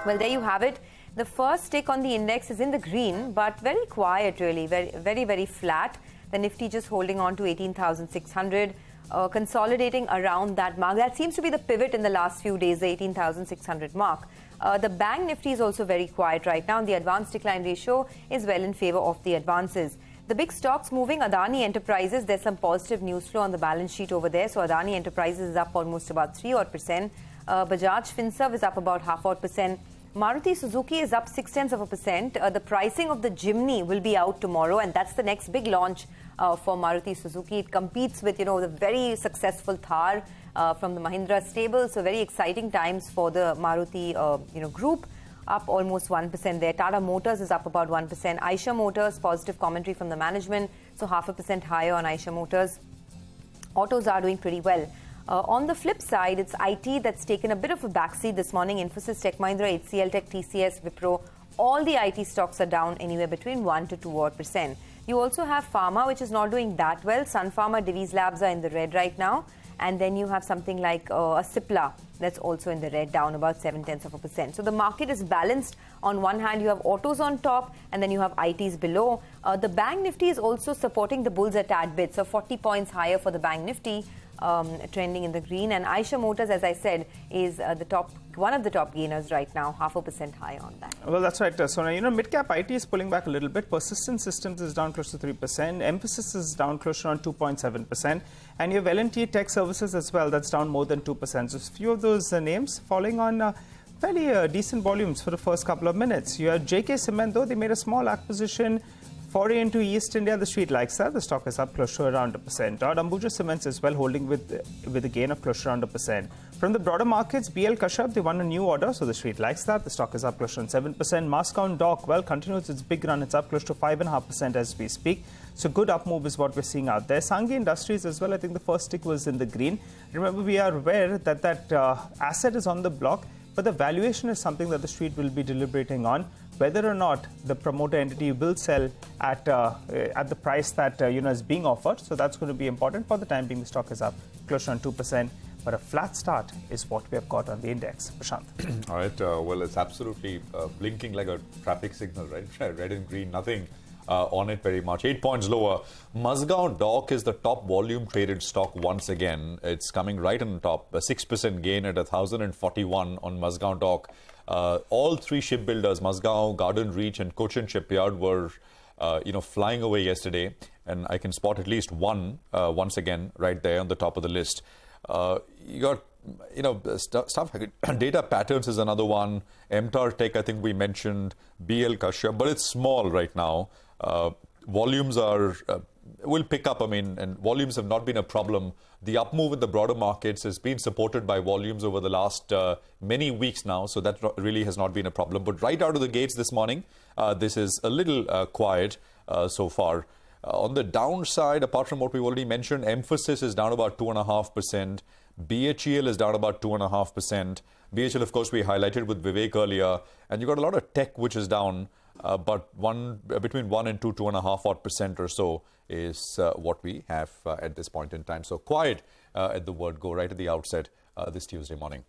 Well, there you have it. The first tick on the index is in the green, but very quiet really, very flat. The Nifty just holding on to 18,600, consolidating around that mark. That seems to be the pivot in the last few days, the 18,600 mark. The Bank Nifty is also very quiet right now. The advance decline ratio is well in favor of the advances. The big stocks moving, Adani Enterprises, there's some positive news flow on the balance sheet over there. So Adani Enterprises is up almost about 3% odd. Bajaj Finserv is up about 0.5%. Maruti Suzuki is up 0.6%. The pricing of the Jimny will be out tomorrow, and that's the next big launch for Maruti Suzuki. It competes with, the very successful Thar from the Mahindra stable. So very exciting times for the Maruti, group. Up almost 1% there. Tata Motors is up about 1%. Eicher Motors, positive commentary from the management. So 0.5% higher on Eicher Motors. Autos are doing pretty well. On the flip side, it's IT that's taken a bit of a backseat this morning. Infosys, Tech Mahindra, HCL Tech, TCS, Wipro. All the IT stocks are down anywhere between 1 to 2%. You also have Pharma, which is not doing that well. Sun Pharma, Divi's Labs are in the red right now. And then you have something like a Cipla that's also in the red, down about 0.7%. So the market is balanced. On one hand, you have autos on top, and then you have ITs below. The Bank Nifty is also supporting the bulls a tad bit. So 40 points higher for the Bank Nifty, trending in the green. And Eicher Motors, as I said, is one of the top gainers right now, 0.5% higher on that. Well, that's right, Sona. Mid-cap IT is pulling back a little bit. Persistent Systems is down close to 3%. Emphasis is down close to around 2.7%. And you have L&T Tech Services as well. That's down more than 2%. So a few of those names falling on fairly decent volumes for the first couple of minutes. You have JK Cement, though. They made a small acquisition. Foray into East India, the street likes that. The stock is up close to around 1%. Ambuja Cements as well, holding with a gain of close to around 1%. From the broader markets, BL Kashyap, they won a new order, so the street likes that. The stock is up close to 7%. Masscown Dock, well, continues its big run. It's up close to 5.5% as we speak. So good up move is what we're seeing out there. Sanghi Industries as well, I think the first tick was in the green. Remember, we are aware that asset is on the block, but the valuation is something that the street will be deliberating on, whether or not the promoter entity will sell at the price that is being offered. So that's going to be important. For the time being, the stock is up close to 2%, but a flat start is what we have got on the index. Prashant. All right. Well, it's absolutely blinking like a traffic signal, right? Red and green, nothing on it very much. 8 points lower. Masscown Dock is the top volume traded stock once again. It's coming right on top. A 6% gain at 1,041 on Masscown Dock. All three shipbuilders, Masscown, Garden Reach, and Cochin Shipyard, were flying away yesterday, and I can spot at least one once again right there on the top of the list. You got stuff like Data Patterns is another one. MTAR Tech, I think we mentioned. BL Kashyap, but it's small right now. Volumes will pick up, and volumes have not been a problem. The up move in the broader markets has been supported by volumes over the last many weeks now, so that really has not been a problem. But right out of the gates this morning, this is a little quiet so far. On the downside, apart from what we've already mentioned, Emphasis is down about 2.5%. BHEL is down about 2.5%. BHEL, of course, we highlighted with Vivek earlier. And you've got a lot of tech which is down, but between 1 and 2.5% or so is what we have at this point in time. So quiet at the word go right at the outset this Tuesday morning.